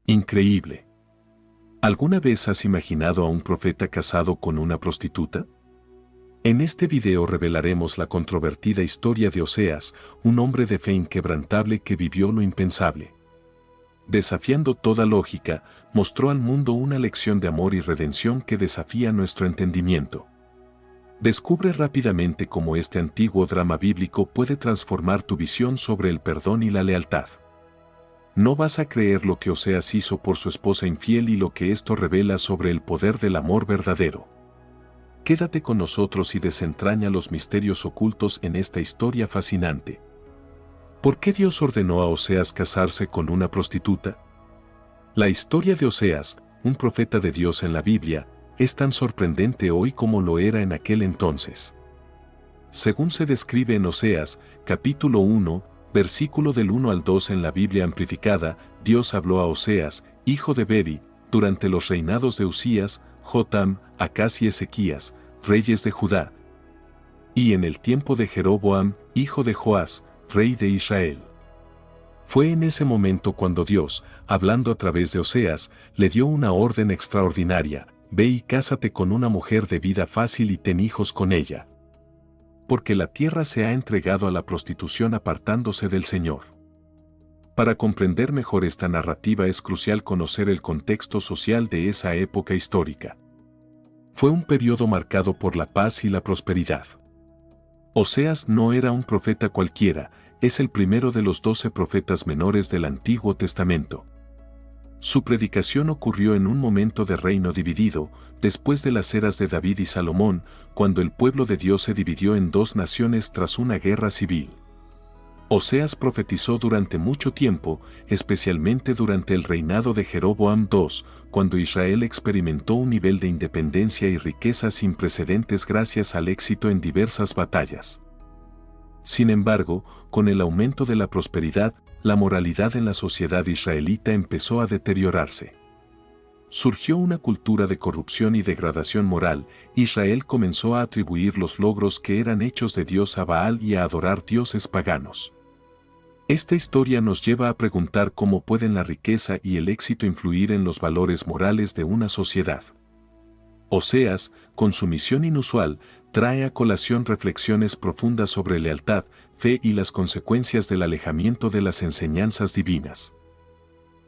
Increíble. ¿Alguna vez has imaginado a un profeta casado con una prostituta? En este video revelaremos la controvertida historia de Oseas, un hombre de fe inquebrantable que vivió lo impensable. Desafiando toda lógica, mostró al mundo una lección de amor y redención que desafía nuestro entendimiento. Descubre rápidamente cómo este antiguo drama bíblico puede transformar tu visión sobre el perdón y la lealtad. No vas a creer lo que Oseas hizo por su esposa infiel y lo que esto revela sobre el poder del amor verdadero. Quédate con nosotros y desentraña los misterios ocultos en esta historia fascinante. ¿Por qué Dios ordenó a Oseas casarse con una prostituta? La historia de Oseas, un profeta de Dios en la Biblia, es tan sorprendente hoy como lo era en aquel entonces. Según se describe en Oseas, capítulo 1, versículo del 1 al 2 en la Biblia amplificada, Dios habló a Oseas, hijo de Beri, durante los reinados de Usías, Jotam, Acaz y Ezequías, reyes de Judá, y en el tiempo de Jeroboam, hijo de Joás, rey de Israel. Fue en ese momento cuando Dios, hablando a través de Oseas, le dio una orden extraordinaria: ve y cásate con una mujer de vida fácil y ten hijos con ella. Porque la tierra se ha entregado a la prostitución apartándose del Señor. Para comprender mejor esta narrativa es crucial conocer el contexto social de esa época histórica. Fue un periodo marcado por la paz y la prosperidad. Oseas no era un profeta cualquiera, es el primero de los 12 profetas menores del Antiguo Testamento. Su predicación ocurrió en un momento de reino dividido, después de las eras de David y Salomón, cuando el pueblo de Dios se dividió en dos naciones tras una guerra civil. Oseas profetizó durante mucho tiempo, especialmente durante el reinado de Jeroboam II, cuando Israel experimentó un nivel de independencia y riqueza sin precedentes gracias al éxito en diversas batallas. Sin embargo, con el aumento de la prosperidad, la moralidad en la sociedad israelita empezó a deteriorarse. Surgió una cultura de corrupción y degradación moral. Israel comenzó a atribuir los logros que eran hechos de Dios a Baal y a adorar dioses paganos. Esta historia nos lleva a preguntar cómo pueden la riqueza y el éxito influir en los valores morales de una sociedad. Oseas, con su misión inusual, trae a colación reflexiones profundas sobre lealtad, fe y las consecuencias del alejamiento de las enseñanzas divinas.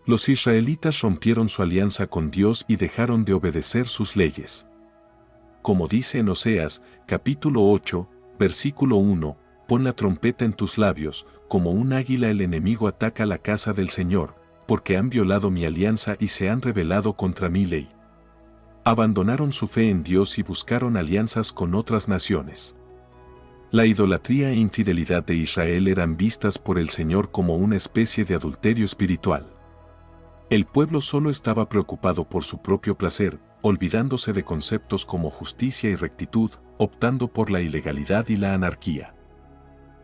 Los israelitas rompieron su alianza con Dios y dejaron de obedecer sus leyes. Como dice en Oseas, capítulo 8, versículo 1, pon la trompeta en tus labios, como un águila el enemigo ataca la casa del Señor, porque han violado mi alianza y se han rebelado contra mi ley. Abandonaron su fe en Dios y buscaron alianzas con otras naciones. La idolatría e infidelidad de Israel eran vistas por el Señor como una especie de adulterio espiritual. El pueblo solo estaba preocupado por su propio placer, olvidándose de conceptos como justicia y rectitud, optando por la ilegalidad y la anarquía.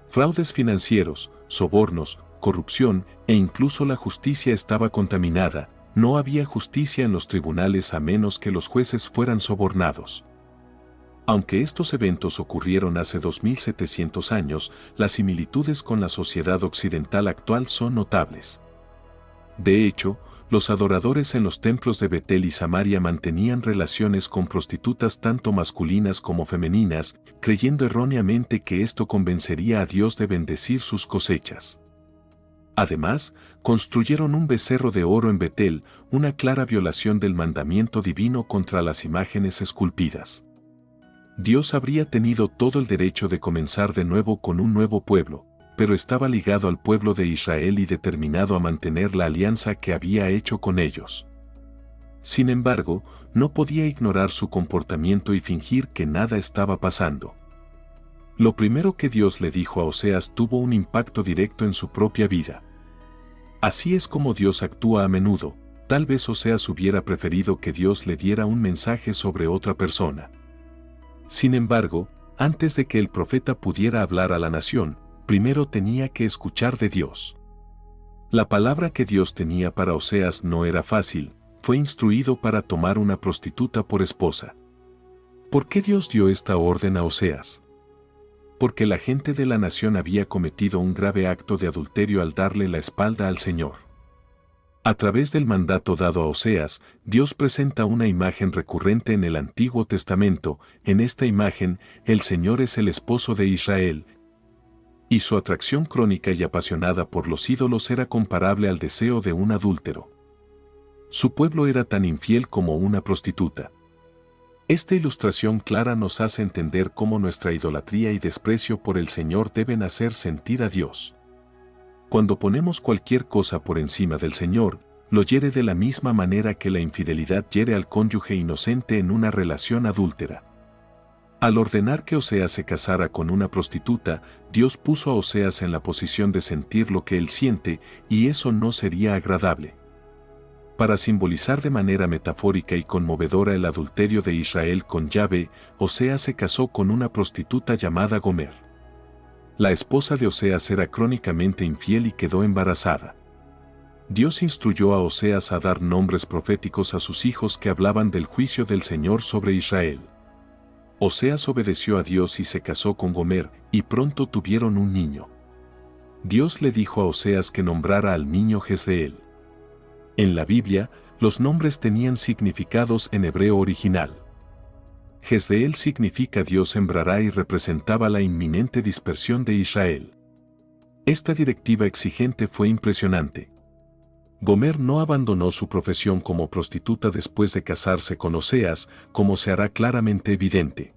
Fraudes financieros, sobornos, corrupción e incluso la justicia estaba contaminada. No había justicia en los tribunales a menos que los jueces fueran sobornados. Aunque estos eventos ocurrieron hace 2700 años, las similitudes con la sociedad occidental actual son notables. De hecho, los adoradores en los templos de Betel y Samaria mantenían relaciones con prostitutas tanto masculinas como femeninas, creyendo erróneamente que esto convencería a Dios de bendecir sus cosechas. Además, construyeron un becerro de oro en Betel, una clara violación del mandamiento divino contra las imágenes esculpidas. Dios habría tenido todo el derecho de comenzar de nuevo con un nuevo pueblo, pero estaba ligado al pueblo de Israel y determinado a mantener la alianza que había hecho con ellos. Sin embargo, no podía ignorar su comportamiento y fingir que nada estaba pasando. Lo primero que Dios le dijo a Oseas tuvo un impacto directo en su propia vida. Así es como Dios actúa a menudo. Tal vez Oseas hubiera preferido que Dios le diera un mensaje sobre otra persona. Sin embargo, antes de que el profeta pudiera hablar a la nación, primero tenía que escuchar de Dios. La palabra que Dios tenía para Oseas no era fácil. Fue instruido para tomar una prostituta por esposa. ¿Por qué Dios dio esta orden a Oseas? Porque la gente de la nación había cometido un grave acto de adulterio al darle la espalda al Señor. A través del mandato dado a Oseas, Dios presenta una imagen recurrente en el Antiguo Testamento. En esta imagen, el Señor es el esposo de Israel, y su atracción crónica y apasionada por los ídolos era comparable al deseo de un adúltero. Su pueblo era tan infiel como una prostituta. Esta ilustración clara nos hace entender cómo nuestra idolatría y desprecio por el Señor deben hacer sentir a Dios. Cuando ponemos cualquier cosa por encima del Señor, lo hiere de la misma manera que la infidelidad hiere al cónyuge inocente en una relación adúltera. Al ordenar que Oseas se casara con una prostituta, Dios puso a Oseas en la posición de sentir lo que él siente, y eso no sería agradable. Para simbolizar de manera metafórica y conmovedora el adulterio de Israel con Yahvé, Oseas se casó con una prostituta llamada Gomer. La esposa de Oseas era crónicamente infiel y quedó embarazada. Dios instruyó a Oseas a dar nombres proféticos a sus hijos que hablaban del juicio del Señor sobre Israel. Oseas obedeció a Dios y se casó con Gomer, y pronto tuvieron un niño. Dios le dijo a Oseas que nombrara al niño Jezreel. En la Biblia, los nombres tenían significados en hebreo original. Jezreel significa Dios sembrará y representaba la inminente dispersión de Israel. Esta directiva exigente fue impresionante. Gomer no abandonó su profesión como prostituta después de casarse con Oseas, como se hará claramente evidente.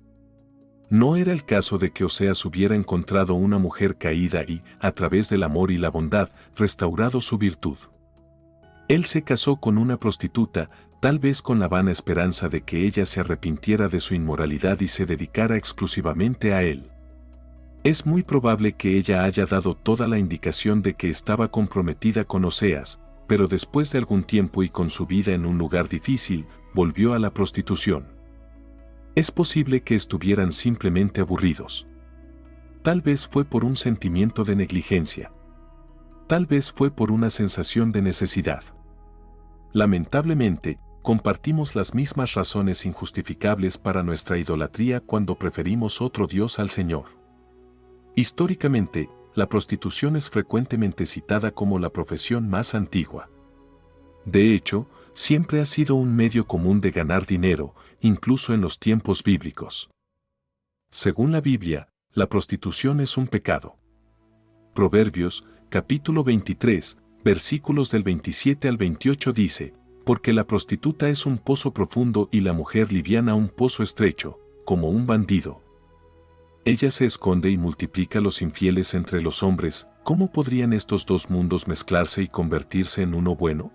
No era el caso de que Oseas hubiera encontrado una mujer caída y, a través del amor y la bondad, restaurado su virtud. Él se casó con una prostituta, tal vez con la vana esperanza de que ella se arrepintiera de su inmoralidad y se dedicara exclusivamente a él. Es muy probable que ella haya dado toda la indicación de que estaba comprometida con Oseas, pero después de algún tiempo y con su vida en un lugar difícil, volvió a la prostitución. Es posible que estuvieran simplemente aburridos. Tal vez fue por un sentimiento de negligencia. Tal vez fue por una sensación de necesidad. Lamentablemente, compartimos las mismas razones injustificables para nuestra idolatría cuando preferimos otro Dios al Señor. Históricamente, la prostitución es frecuentemente citada como la profesión más antigua. De hecho, siempre ha sido un medio común de ganar dinero, incluso en los tiempos bíblicos. Según la Biblia, la prostitución es un pecado. Proverbios, capítulo 23, versículos del 27 al 28 dice, porque la prostituta es un pozo profundo y la mujer liviana un pozo estrecho, como un bandido. Ella se esconde y multiplica los infieles entre los hombres. ¿Cómo podrían estos dos mundos mezclarse y convertirse en uno bueno?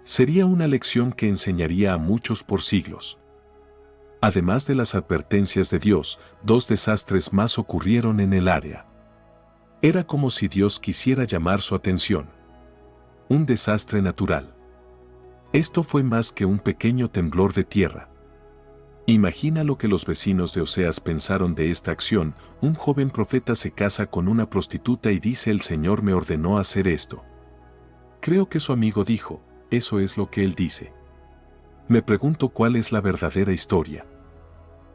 Sería una lección que enseñaría a muchos por siglos. Además de las advertencias de Dios, dos desastres más ocurrieron en el área. Era como si Dios quisiera llamar su atención. Un desastre natural. Esto fue más que un pequeño temblor de tierra. Imagina lo que los vecinos de Oseas pensaron de esta acción. Un joven profeta se casa con una prostituta y dice: el Señor me ordenó hacer esto. Creo que su amigo dijo: eso es lo que él dice. Me pregunto cuál es la verdadera historia.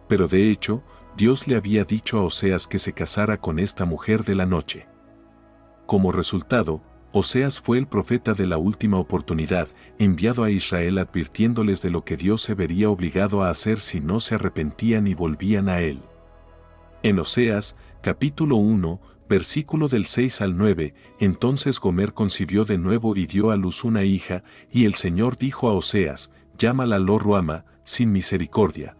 Pero de hecho, Dios le había dicho a Oseas que se casara con esta mujer de la noche. Como resultado, Oseas fue el profeta de la última oportunidad, enviado a Israel advirtiéndoles de lo que Dios se vería obligado a hacer si no se arrepentían y volvían a él. En Oseas, capítulo 1, versículo del 6 al 9, entonces Gomer concibió de nuevo y dio a luz una hija, y el Señor dijo a Oseas: llámala Lo-ruama, sin misericordia.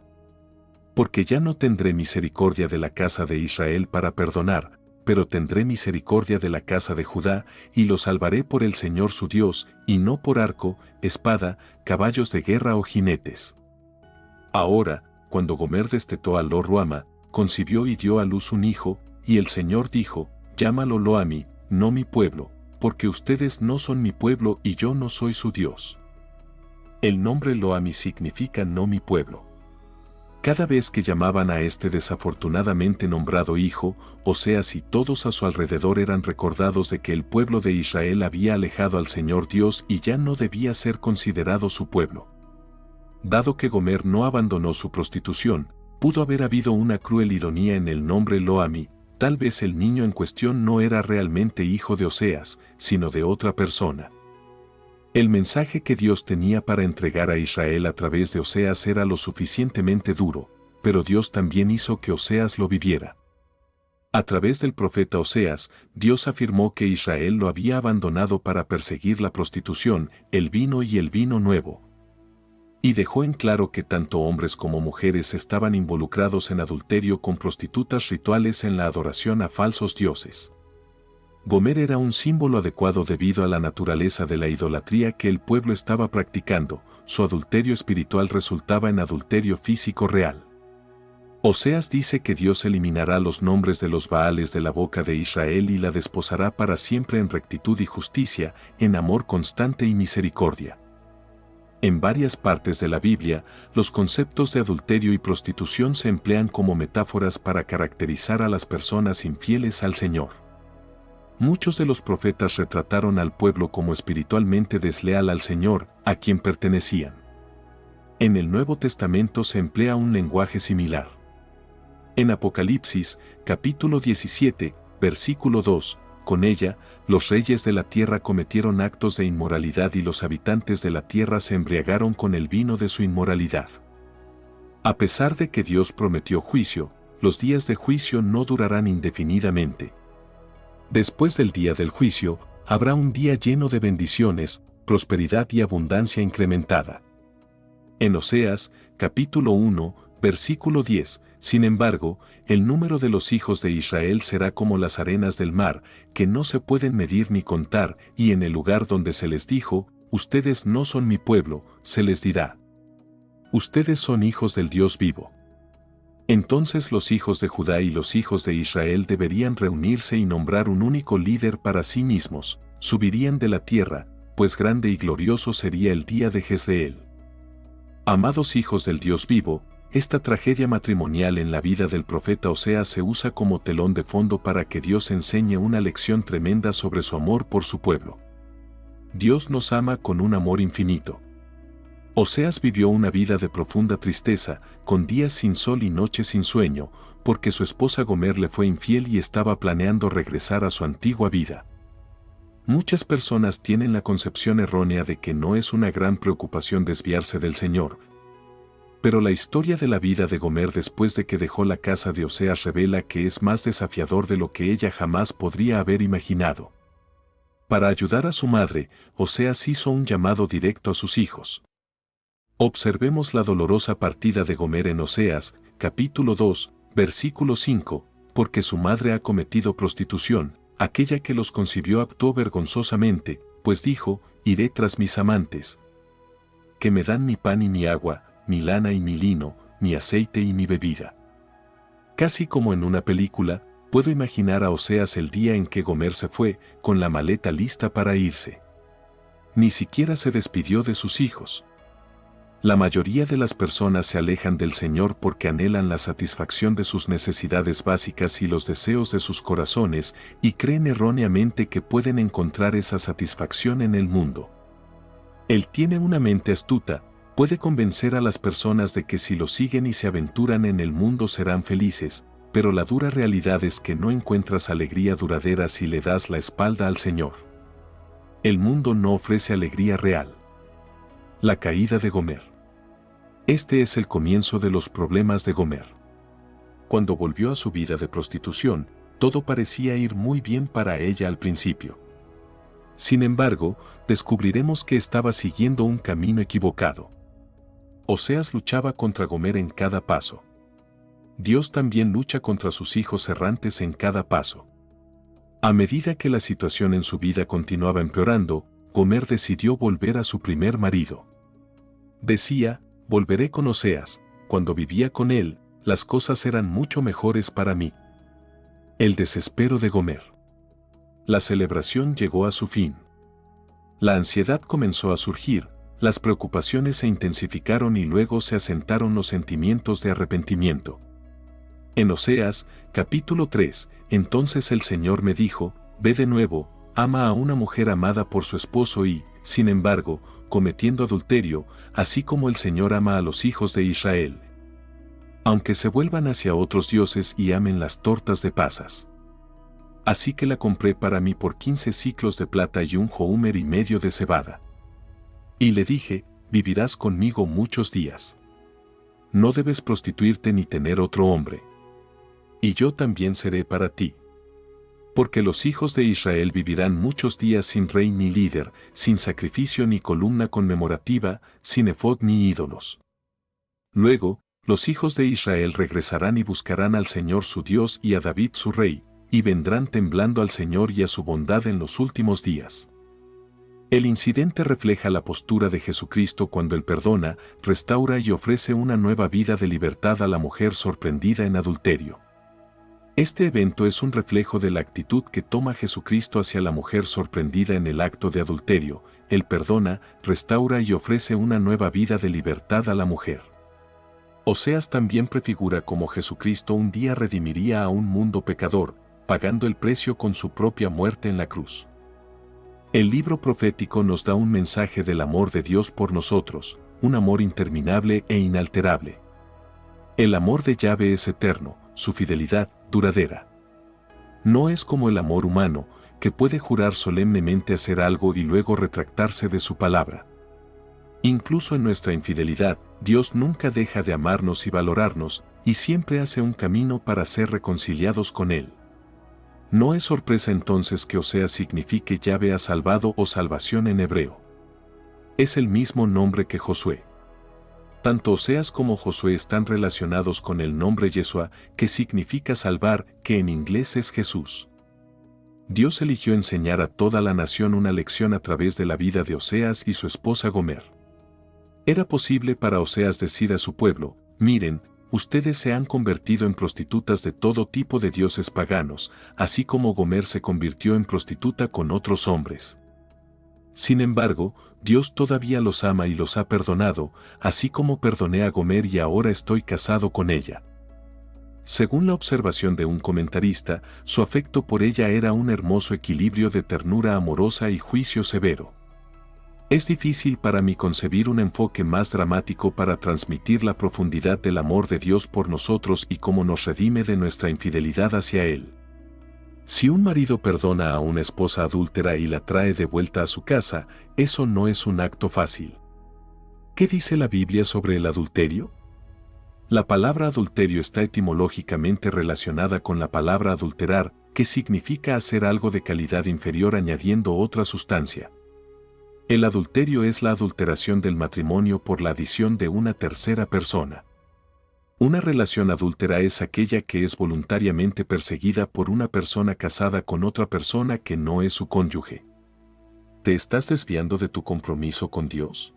Porque ya no tendré misericordia de la casa de Israel para perdonar, pero tendré misericordia de la casa de Judá, y lo salvaré por el Señor su Dios, y no por arco, espada, caballos de guerra o jinetes. Ahora, cuando Gomer destetó a Lo-ruama, concibió y dio a luz un hijo, y el Señor dijo: llámalo Lo-ami, no mi pueblo, porque ustedes no son mi pueblo y yo no soy su Dios. El nombre Lo-ami significa no mi pueblo. Cada vez que llamaban a este desafortunadamente nombrado hijo, Oseas y todos a su alrededor eran recordados de que el pueblo de Israel había alejado al Señor Dios y ya no debía ser considerado su pueblo. Dado que Gomer no abandonó su prostitución, pudo haber habido una cruel ironía en el nombre Lo-ami. Tal vez el niño en cuestión no era realmente hijo de Oseas, sino de otra persona. El mensaje que Dios tenía para entregar a Israel a través de Oseas era lo suficientemente duro, pero Dios también hizo que Oseas lo viviera. A través del profeta Oseas, Dios afirmó que Israel lo había abandonado para perseguir la prostitución, el vino y el vino nuevo. Y dejó en claro que tanto hombres como mujeres estaban involucrados en adulterio con prostitutas rituales en la adoración a falsos dioses. Gomer era un símbolo adecuado debido a la naturaleza de la idolatría que el pueblo estaba practicando. Su adulterio espiritual resultaba en adulterio físico real. Oseas dice que Dios eliminará los nombres de los Baales de la boca de Israel y la desposará para siempre en rectitud y justicia, en amor constante y misericordia. En varias partes de la Biblia, los conceptos de adulterio y prostitución se emplean como metáforas para caracterizar a las personas infieles al Señor. Muchos de los profetas retrataron al pueblo como espiritualmente desleal al Señor, a quien pertenecían. En el Nuevo Testamento se emplea un lenguaje similar. En Apocalipsis, capítulo 17, versículo 2, con ella, los reyes de la tierra cometieron actos de inmoralidad y los habitantes de la tierra se embriagaron con el vino de su inmoralidad. A pesar de que Dios prometió juicio, los días de juicio no durarán indefinidamente. Después del día del juicio, habrá un día lleno de bendiciones, prosperidad y abundancia incrementada. En Oseas, capítulo 1, versículo 10, sin embargo, el número de los hijos de Israel será como las arenas del mar, que no se pueden medir ni contar, y en el lugar donde se les dijo, ustedes no son mi pueblo, se les dirá, ustedes son hijos del Dios vivo. Entonces los hijos de Judá y los hijos de Israel deberían reunirse y nombrar un único líder para sí mismos, subirían de la tierra, pues grande y glorioso sería el día de Jezreel. Amados hijos del Dios vivo, esta tragedia matrimonial en la vida del profeta Oseas se usa como telón de fondo para que Dios enseñe una lección tremenda sobre su amor por su pueblo. Dios nos ama con un amor infinito. Oseas vivió una vida de profunda tristeza, con días sin sol y noches sin sueño, porque su esposa Gomer le fue infiel y estaba planeando regresar a su antigua vida. Muchas personas tienen la concepción errónea de que no es una gran preocupación desviarse del Señor. Pero la historia de la vida de Gomer después de que dejó la casa de Oseas revela que es más desafiador de lo que ella jamás podría haber imaginado. Para ayudar a su madre, Oseas hizo un llamado directo a sus hijos. Observemos la dolorosa partida de Gomer en Oseas, capítulo 2, versículo 5, porque su madre ha cometido prostitución, aquella que los concibió actuó vergonzosamente, pues dijo, iré tras mis amantes, que me dan ni pan y ni agua, ni lana y ni lino, ni aceite y ni bebida. Casi como en una película, puedo imaginar a Oseas el día en que Gomer se fue, con la maleta lista para irse. Ni siquiera se despidió de sus hijos. La mayoría de las personas se alejan del Señor porque anhelan la satisfacción de sus necesidades básicas y los deseos de sus corazones y creen erróneamente que pueden encontrar esa satisfacción en el mundo. Él tiene una mente astuta, puede convencer a las personas de que si lo siguen y se aventuran en el mundo serán felices, pero la dura realidad es que no encuentras alegría duradera si le das la espalda al Señor. El mundo no ofrece alegría real. La caída de Gomer. Este es el comienzo de los problemas de Gomer. Cuando volvió a su vida de prostitución, todo parecía ir muy bien para ella al principio. Sin embargo, descubriremos que estaba siguiendo un camino equivocado. Oseas luchaba contra Gomer en cada paso. Dios también lucha contra sus hijos errantes en cada paso. A medida que la situación en su vida continuaba empeorando, Gomer decidió volver a su primer marido. Decía, volveré con Oseas, cuando vivía con él, las cosas eran mucho mejores para mí. El desespero de Gomer. La celebración llegó a su fin. La ansiedad comenzó a surgir, las preocupaciones se intensificaron y luego se asentaron los sentimientos de arrepentimiento. En Oseas, capítulo 3, entonces el Señor me dijo, ve de nuevo, ama a una mujer amada por su esposo y, sin embargo, cometiendo adulterio, así como el Señor ama a los hijos de Israel. Aunque se vuelvan hacia otros dioses y amen las tortas de pasas. Así que la compré para mí por 15 siclos de plata y un homer y medio de cebada. Y le dije, vivirás conmigo muchos días. No debes prostituirte ni tener otro hombre. Y yo también seré para ti. Porque los hijos de Israel vivirán muchos días sin rey ni líder, sin sacrificio ni columna conmemorativa, sin efod ni ídolos. Luego, los hijos de Israel regresarán y buscarán al Señor su Dios y a David su rey, y vendrán temblando al Señor y a su bondad en los últimos días. El incidente refleja la postura de Jesucristo cuando Él perdona, restaura y ofrece una nueva vida de libertad a la mujer sorprendida en adulterio. Este evento es un reflejo de la actitud que toma Jesucristo hacia la mujer sorprendida en el acto de adulterio. Él perdona, restaura y ofrece una nueva vida de libertad a la mujer. Oseas también prefigura cómo Jesucristo un día redimiría a un mundo pecador, pagando el precio con su propia muerte en la cruz. El libro profético nos da un mensaje del amor de Dios por nosotros, un amor interminable e inalterable. El amor de Yahvé es eterno, su fidelidad, duradera. No es como el amor humano, que puede jurar solemnemente hacer algo y luego retractarse de su palabra. Incluso en nuestra infidelidad, Dios nunca deja de amarnos y valorarnos, y siempre hace un camino para ser reconciliados con Él. No es sorpresa entonces que Oseas signifique Yahvé ha salvado o salvación en hebreo. Es el mismo nombre que Josué. Tanto Oseas como Josué están relacionados con el nombre Yeshua, que significa salvar, que en inglés es Jesús. Dios eligió enseñar a toda la nación una lección a través de la vida de Oseas y su esposa Gomer. Era posible para Oseas decir a su pueblo, miren, ustedes se han convertido en prostitutas de todo tipo de dioses paganos, así como Gomer se convirtió en prostituta con otros hombres. Sin embargo, Dios todavía los ama y los ha perdonado, así como perdoné a Gomer y ahora estoy casado con ella. Según la observación de un comentarista, su afecto por ella era un hermoso equilibrio de ternura amorosa y juicio severo. Es difícil para mí concebir un enfoque más dramático para transmitir la profundidad del amor de Dios por nosotros y cómo nos redime de nuestra infidelidad hacia Él. Si un marido perdona a una esposa adúltera y la trae de vuelta a su casa, eso no es un acto fácil. ¿Qué dice la Biblia sobre el adulterio? La palabra adulterio está etimológicamente relacionada con la palabra adulterar, que significa hacer algo de calidad inferior añadiendo otra sustancia. El adulterio es la adulteración del matrimonio por la adición de una tercera persona. Una relación adúltera es aquella que es voluntariamente perseguida por una persona casada con otra persona que no es su cónyuge. ¿Te estás desviando de tu compromiso con Dios?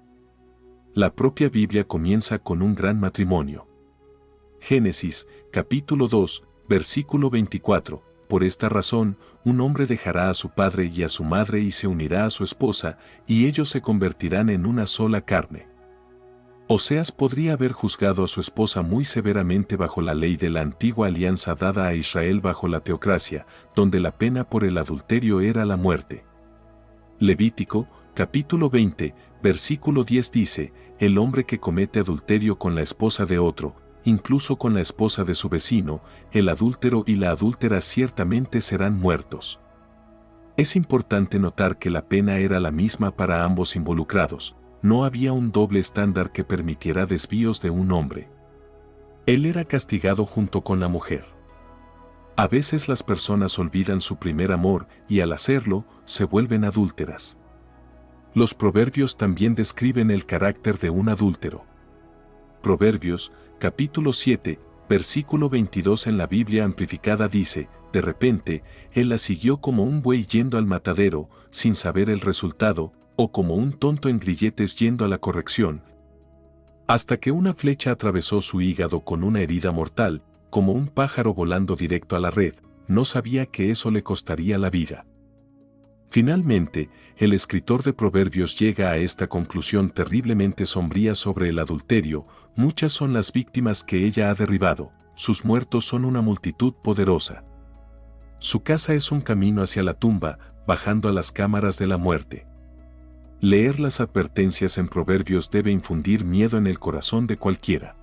La propia Biblia comienza con un gran matrimonio. Génesis, capítulo 2, versículo 24. Por esta razón, un hombre dejará a su padre y a su madre y se unirá a su esposa, y ellos se convertirán en una sola carne. Oseas podría haber juzgado a su esposa muy severamente bajo la ley de la antigua alianza dada a Israel bajo la teocracia, donde la pena por el adulterio era la muerte. Levítico, capítulo 20, versículo 10 dice, el hombre que comete adulterio con la esposa de otro, incluso con la esposa de su vecino, el adúltero y la adúltera ciertamente serán muertos. Es importante notar que la pena era la misma para ambos involucrados. No había un doble estándar que permitiera desvíos de un hombre. Él era castigado junto con la mujer. A veces las personas olvidan su primer amor y al hacerlo, se vuelven adúlteras. Los proverbios también describen el carácter de un adúltero. Proverbios, capítulo 7, versículo 22 en la Biblia amplificada dice, de repente, él la siguió como un buey yendo al matadero, sin saber el resultado, o como un tonto en grilletes yendo a la corrección, hasta que una flecha atravesó su hígado con una herida mortal, como un pájaro volando directo a la red, no sabía que eso le costaría la vida. Finalmente, el escritor de Proverbios llega a esta conclusión terriblemente sombría sobre el adulterio, muchas son las víctimas que ella ha derribado, sus muertos son una multitud poderosa. Su casa es un camino hacia la tumba, bajando a las cámaras de la muerte. Leer las advertencias en Proverbios debe infundir miedo en el corazón de cualquiera.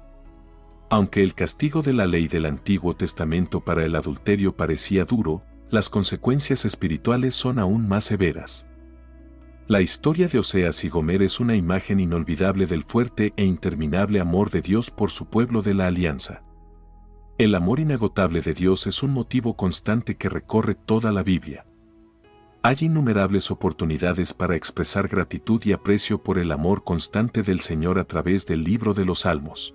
Aunque el castigo de la ley del Antiguo Testamento para el adulterio parecía duro, las consecuencias espirituales son aún más severas. La historia de Oseas y Gomer es una imagen inolvidable del fuerte e interminable amor de Dios por su pueblo de la alianza. El amor inagotable de Dios es un motivo constante que recorre toda la Biblia. Hay innumerables oportunidades para expresar gratitud y aprecio por el amor constante del Señor a través del libro de los Salmos.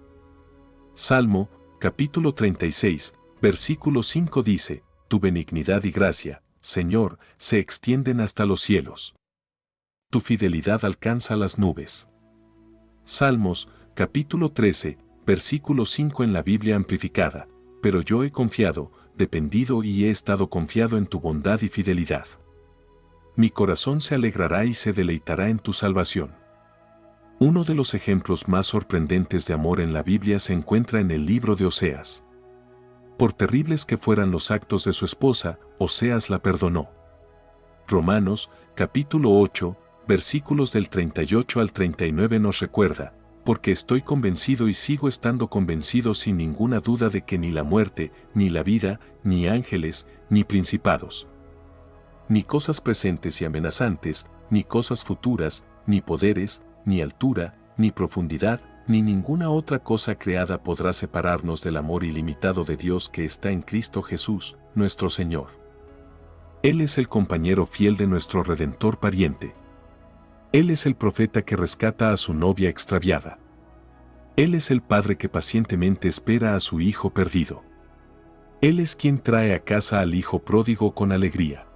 Salmo, capítulo 36, versículo 5 dice: Tu benignidad y gracia, Señor, se extienden hasta los cielos. Tu fidelidad alcanza las nubes. Salmos, capítulo 13, versículo 5 en la Biblia amplificada: Pero yo he confiado, dependido y he estado confiado en tu bondad y fidelidad. Mi corazón se alegrará y se deleitará en tu salvación. Uno de los ejemplos más sorprendentes de amor en la Biblia se encuentra en el libro de Oseas. Por terribles que fueran los actos de su esposa, Oseas la perdonó. Romanos, capítulo 8, versículos del 38 al 39 nos recuerda: Porque estoy convencido y sigo estando convencido sin ninguna duda de que ni la muerte, ni la vida, ni ángeles, ni principados, ni cosas presentes y amenazantes, ni cosas futuras, ni poderes, ni altura, ni profundidad, ni ninguna otra cosa creada podrá separarnos del amor ilimitado de Dios que está en Cristo Jesús, nuestro Señor. Él es el compañero fiel de nuestro Redentor pariente. Él es el profeta que rescata a su novia extraviada. Él es el padre que pacientemente espera a su hijo perdido. Él es quien trae a casa al hijo pródigo con alegría.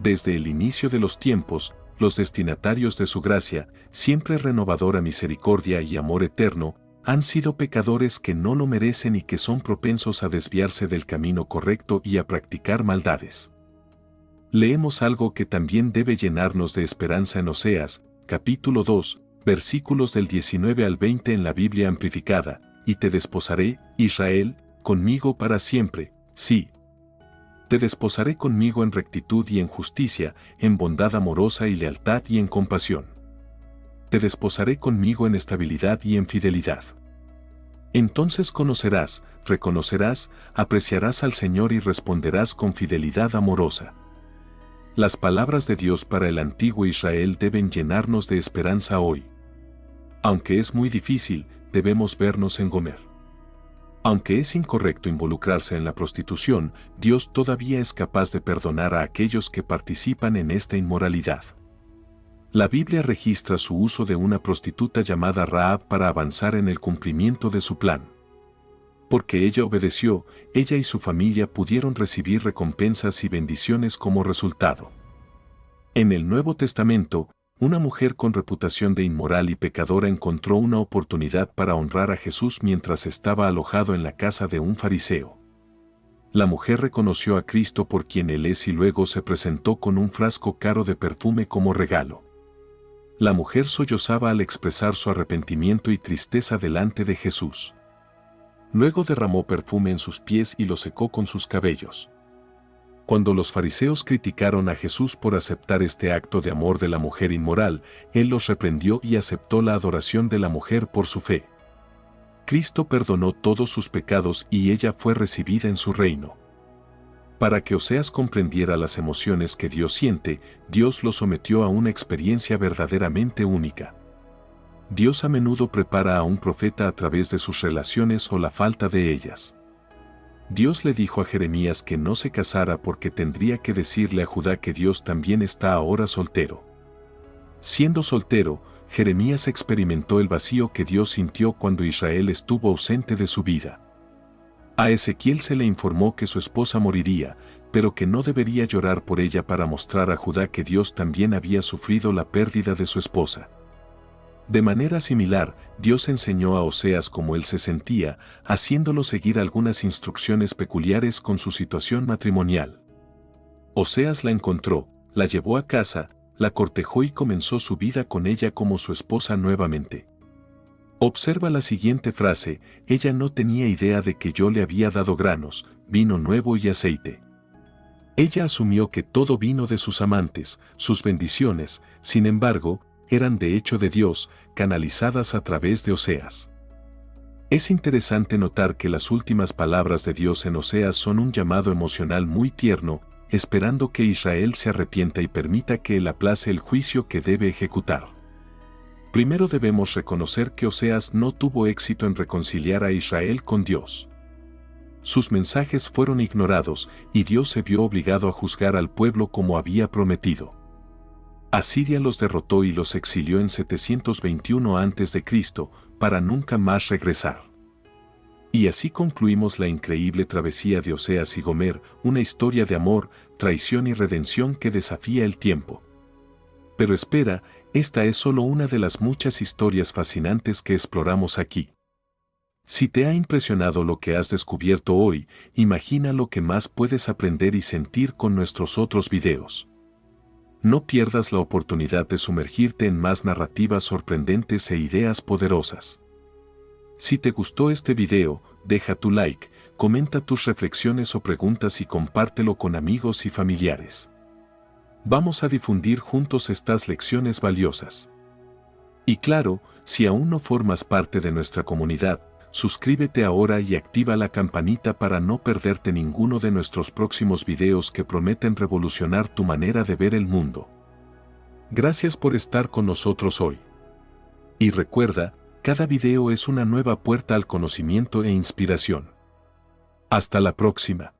Desde el inicio de los tiempos, los destinatarios de su gracia, siempre renovadora misericordia y amor eterno, han sido pecadores que no lo merecen y que son propensos a desviarse del camino correcto y a practicar maldades. Leemos algo que también debe llenarnos de esperanza en Oseas, capítulo 2, versículos del 19 al 20 en la Biblia amplificada: Y te desposaré, Israel, conmigo para siempre, sí. Te desposaré conmigo en rectitud y en justicia, en bondad amorosa y lealtad y en compasión. Te desposaré conmigo en estabilidad y en fidelidad. Entonces conocerás, reconocerás, apreciarás al Señor y responderás con fidelidad amorosa. Las palabras de Dios para el antiguo Israel deben llenarnos de esperanza hoy. Aunque es muy difícil, debemos vernos en Gomer. Aunque es incorrecto involucrarse en la prostitución, Dios todavía es capaz de perdonar a aquellos que participan en esta inmoralidad. La Biblia registra su uso de una prostituta llamada Rahab para avanzar en el cumplimiento de su plan. Porque ella obedeció, ella y su familia pudieron recibir recompensas y bendiciones como resultado. En el Nuevo Testamento, una mujer con reputación de inmoral y pecadora encontró una oportunidad para honrar a Jesús mientras estaba alojado en la casa de un fariseo. La mujer reconoció a Cristo por quien Él es y luego se presentó con un frasco caro de perfume como regalo. La mujer sollozaba al expresar su arrepentimiento y tristeza delante de Jesús. Luego derramó perfume en sus pies y lo secó con sus cabellos. Cuando los fariseos criticaron a Jesús por aceptar este acto de amor de la mujer inmoral, Él los reprendió y aceptó la adoración de la mujer por su fe. Cristo perdonó todos sus pecados y ella fue recibida en su reino. Para que Oseas comprendiera las emociones que Dios siente, Dios lo sometió a una experiencia verdaderamente única. Dios a menudo prepara a un profeta a través de sus relaciones o la falta de ellas. Dios le dijo a Jeremías que no se casara porque tendría que decirle a Judá que Dios también está ahora soltero. Siendo soltero, Jeremías experimentó el vacío que Dios sintió cuando Israel estuvo ausente de su vida. A Ezequiel se le informó que su esposa moriría, pero que no debería llorar por ella para mostrar a Judá que Dios también había sufrido la pérdida de su esposa. De manera similar, Dios enseñó a Oseas cómo él se sentía, haciéndolo seguir algunas instrucciones peculiares con su situación matrimonial. Oseas la encontró, la llevó a casa, la cortejó y comenzó su vida con ella como su esposa nuevamente. Observa la siguiente frase: ella no tenía idea de que yo le había dado granos, vino nuevo y aceite. Ella asumió que todo vino de sus amantes, sus bendiciones, sin embargo, eran de hecho de Dios, canalizadas a través de Oseas. Es interesante notar que las últimas palabras de Dios en Oseas son un llamado emocional muy tierno, esperando que Israel se arrepienta y permita que él aplace el juicio que debe ejecutar. Primero debemos reconocer que Oseas no tuvo éxito en reconciliar a Israel con Dios. Sus mensajes fueron ignorados y Dios se vio obligado a juzgar al pueblo como había prometido. Asiria los derrotó y los exilió en 721 a.C. para nunca más regresar. Y así concluimos la increíble travesía de Oseas y Gomer, una historia de amor, traición y redención que desafía el tiempo. Pero espera, esta es solo una de las muchas historias fascinantes que exploramos aquí. Si te ha impresionado lo que has descubierto hoy, imagina lo que más puedes aprender y sentir con nuestros otros videos. No pierdas la oportunidad de sumergirte en más narrativas sorprendentes e ideas poderosas. Si te gustó este video, deja tu like, comenta tus reflexiones o preguntas y compártelo con amigos y familiares. Vamos a difundir juntos estas lecciones valiosas. Y claro, si aún no formas parte de nuestra comunidad, suscríbete ahora y activa la campanita para no perderte ninguno de nuestros próximos videos que prometen revolucionar tu manera de ver el mundo. Gracias por estar con nosotros hoy. Y recuerda, cada video es una nueva puerta al conocimiento e inspiración. Hasta la próxima.